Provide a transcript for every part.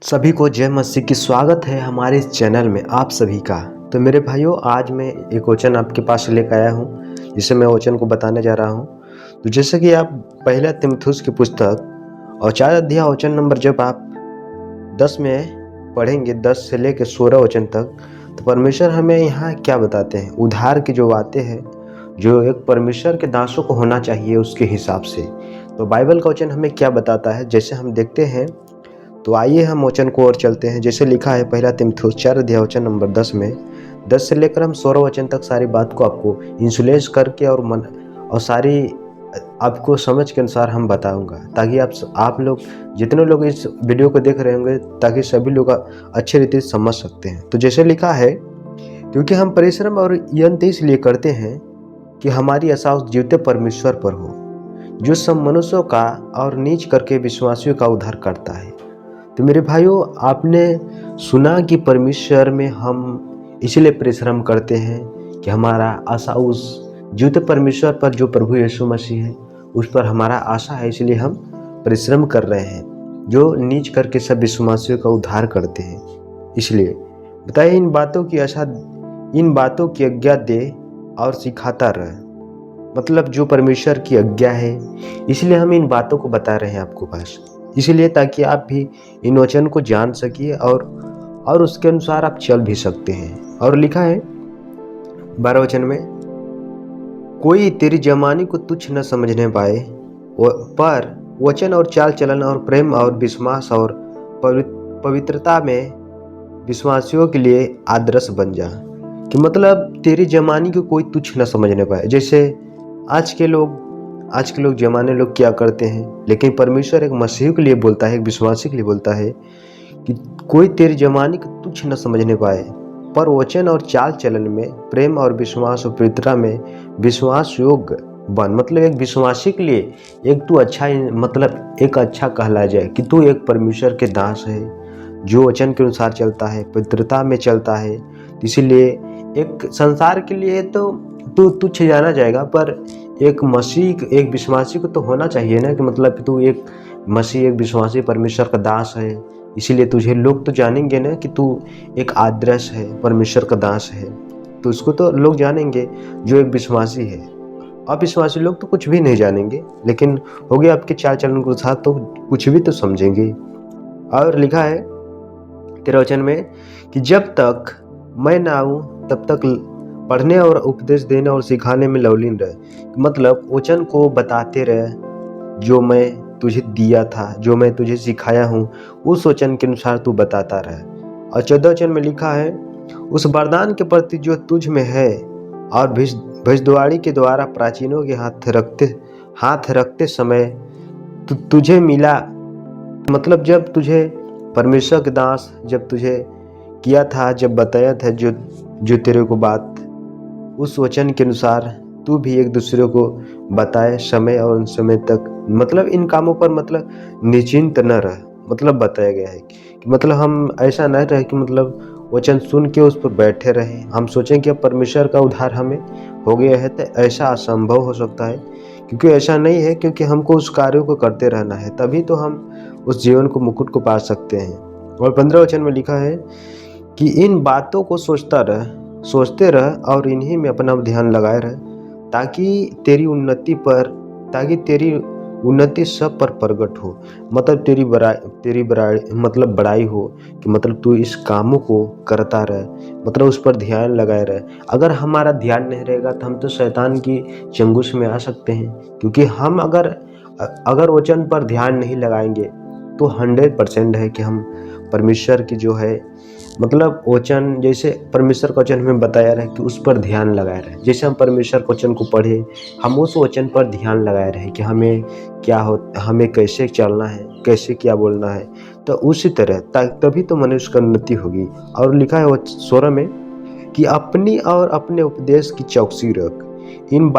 सभी को जय मसीह की स्वागत है हमारे इस चैनल में आप सभी का। तो मेरे भाइयों, आज मैं एक वचन आपके पास लेकर आया हूँ जिसे मैं वचन को बताने जा रहा हूँ। तो जैसे कि आप पहला तीमुथियुस की पुस्तक और 4 अध्याय वचन नंबर जब आप 10 में पढ़ेंगे, 10 से लेकर 16 वचन तक, तो परमेश्वर हमें यहाँ क्या बताते हैं। उद्धार की जो बातें हैं, जो एक परमेश्वर के दासों को होना चाहिए उसके हिसाब से, तो बाइबल का वचन हमें क्या बताता है जैसे हम देखते हैं। तो आइए हम वचन को और चलते हैं। जैसे लिखा है पहला तीमुथियुस 4 अध्याय वचन नंबर 10 में, 10 से लेकर हम 16 वचन तक सारी बात को आपको इंसुलेट करके और सारी आपको समझ के अनुसार हम बताऊंगा, ताकि आप लोग जितने लोग इस वीडियो को देख रहे होंगे, ताकि सभी लोग अच्छे रीति से समझ सकते हैं। तो जैसे लिखा है, क्योंकि हम परिश्रम और यत्न इसलिए करते हैं कि हमारी आशा उस जीवते परमेश्वर पर हो, जो सब मनुष्यों का और नीच करके विश्वासियों का उद्धार करता है। तो मेरे भाइयों, आपने सुना कि परमेश्वर में हम इसलिए परिश्रम करते हैं कि हमारा आशा उस जीवित परमेश्वर पर, जो प्रभु यीशु मसीह है, उस पर हमारा आशा है। इसलिए हम परिश्रम कर रहे हैं, जो नीच करके सब विश्वासियों का उद्धार करते हैं। इसलिए बताइए, इन बातों की आज्ञा दे और सिखाता रहे। मतलब जो परमेश्वर की आज्ञा है, इसलिए हम इन बातों को बता रहे हैं आपको पास, इसलिए ताकि आप भी इन वचन को जान सकिए और उसके अनुसार आप चल भी सकते हैं। और लिखा है 12 वचन में, कोई तेरी जवानी को तुच्छ न समझने पाए, पर वचन और चाल चलन और प्रेम और विश्वास और पवित्रता में विश्वासियों के लिए आदर्श बन जा। कि मतलब तेरी जवानी को कोई तुच्छ न समझने पाए। जैसे आज के लोग जमाने लोग क्या करते हैं, लेकिन परमेश्वर एक मसीह के लिए बोलता है, एक विश्वासी के लिए बोलता है कि कोई तेरी जवानी को तुच्छ न समझने पाए, पर वचन और चाल चलन में, प्रेम और विश्वास और पवित्रता में विश्वास योग्य बन। मतलब एक विश्वासी के लिए एक तू अच्छा, मतलब एक अच्छा कहला जाए कि तू एक परमेश्वर के दास है, जो वचन के अनुसार चलता है, पवित्रता में चलता है। इसीलिए एक संसार के लिए तो तू तुच्छ जाना जाएगा, पर एक विश्वासी को तो होना चाहिए ना, कि मतलब तू एक मसीह, एक विश्वासी परमेश्वर का दास है। इसीलिए तुझे लोग तो जानेंगे ना कि तू एक आदर्श है, परमेश्वर का दास है। तो उसको तो लोग जानेंगे जो एक विश्वासी है। अविश्वासी लोग तो कुछ भी नहीं जानेंगे, लेकिन हो गया आपके चाल चलन के साथ तो कुछ भी तो समझेंगे। और लिखा है 13 वचन में कि जब तक मैं ना आऊं तब तक पढ़ने और उपदेश देने और सिखाने में लवलीन रहे। मतलब वचन को बताते रहे, जो मैं तुझे दिया था, जो मैं तुझे सिखाया हूँ, उस वचन के अनुसार तू बताता रहे। और 14 वचन में लिखा है, उस वरदान के प्रति जो तुझ में है और भविष्यद्वाणी के द्वारा प्राचीनों के हाथ रखते समय तुझे मिला। मतलब जब तुझे परमेश्वर के दास, जब तुझे किया था, जब बताया था जो तेरे को बात, उस वचन के अनुसार तू भी एक दूसरे को बताए समय और उन समय तक। मतलब इन कामों पर मतलब निश्चिंत न रह। मतलब बताया गया है कि मतलब हम ऐसा न रहे कि मतलब वचन सुन के उस पर बैठे रहे, हम सोचें कि अब परमेश्वर का उद्धार हमें हो गया है। तो ऐसा असंभव हो सकता है, क्योंकि ऐसा नहीं है। क्योंकि हमको उस कार्यों को करते रहना है, तभी तो हम उस जीवन को, मुकुट को पा सकते हैं। और 15 वचन में लिखा है कि इन बातों को सोचते रह और इन्हीं में अपना ध्यान लगाए रह, ताकि तेरी उन्नति सब पर प्रकट हो। मतलब तेरी बड़ाई हो, कि मतलब तू इस कामों को करता रहे, मतलब उस पर ध्यान लगाए रहे। अगर हमारा ध्यान नहीं रहेगा तो हम तो शैतान की चंगुश में आ सकते हैं। क्योंकि हम अगर वचन पर ध्यान नहीं लगाएंगे तो 100% है कि हम परमेश्वर की जो है, मतलब वचन, जैसे परमेश्वर का वचन हमें बताया रहे कि उस पर ध्यान लगाए रहे। जैसे हम परमेश्वर के वचन को पढ़े, हम उस वचन पर ध्यान लगाए रहे कि हमें कैसे चलना है, कैसे क्या बोलना है। तो उसी तरह तभी तो मनुष्य की उन्नति होगी। और लिखा है 16 में कि अपनी और अपने उपदेश की चौकसी रख, इन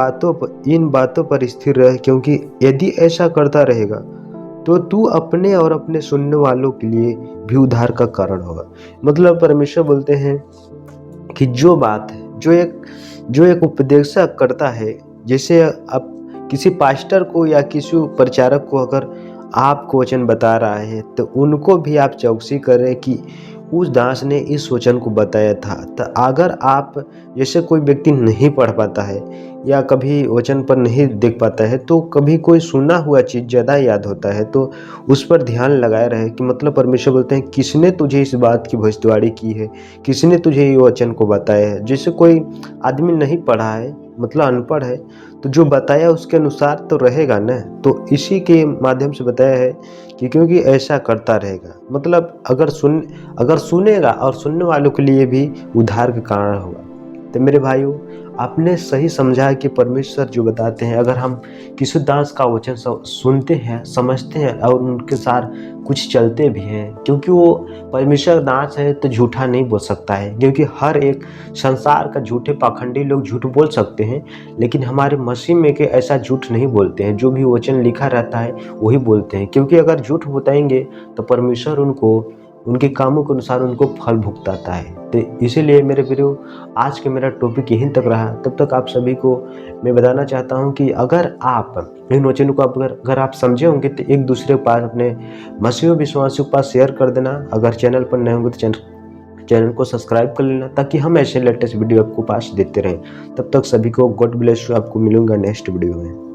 बातों पर स्थिर रह, क्योंकि यदि ऐसा करता रहेगा तो तू अपने और अपने सुनने वालों के लिए भी उद्धार का कारण होगा। मतलब परमेश्वर बोलते हैं कि जो बात है, जो एक उपदेशक करता है, जैसे आप किसी पास्टर को या किसी प्रचारक को अगर आपको वचन बता रहा है तो उनको भी आप चौकसी करें कि उस दास ने इस वचन को बताया था। तो अगर आप जैसे कोई व्यक्ति नहीं पढ़ पाता है या कभी वचन पर नहीं देख पाता है तो कभी कोई सुना हुआ चीज़ ज़्यादा याद होता है, तो उस पर ध्यान लगाए रहे कि मतलब परमेश्वर बोलते हैं किसने तुझे इस बात की भविष्यवाणी की है, किसने तुझे ये वचन को बताया है। जैसे कोई आदमी नहीं पढ़ा है, मतलब अनपढ़ है, तो जो बताया उसके अनुसार तो रहेगा ना। तो इसी के माध्यम से बताया है कि क्योंकि ऐसा करता रहेगा, मतलब अगर सुनेगा और सुनने वालों के लिए भी उद्धार का कारण होगा। तो मेरे भाइयों, आपने सही समझा कि परमेश्वर जो बताते हैं, अगर हम किसी दास का वचन सुनते हैं, समझते हैं और उनके साथ कुछ चलते भी हैं, क्योंकि वो परमेश्वर दास है तो झूठा नहीं बोल सकता है। क्योंकि हर एक संसार का झूठे पाखंडी लोग झूठ बोल सकते हैं, लेकिन हमारे मसीह में के ऐसा झूठ नहीं बोलते हैं। जो भी वचन लिखा रहता है वही बोलते हैं, क्योंकि अगर झूठ बताएंगे तो परमेश्वर उनको उनके कामों के अनुसार उनको फल भुगताता है। तो इसीलिए मेरे प्रियो, आज के मेरा टॉपिक यहीं तक रहा। तब तक आप सभी को मैं बताना चाहता हूं कि अगर आप इन वचनों को अगर आप समझे होंगे तो एक दूसरे के पास, अपने मसीह विश्वासियों के पास शेयर कर देना। अगर चैनल पर नए होंगे तो चैनल को सब्सक्राइब कर लेना, ताकि हम ऐसे लेटेस्ट वीडियो आपको पास देते रहें। तब तक सभी को गॉड ब्लेस यू। आपको मिलूंगा नेक्स्ट वीडियो में।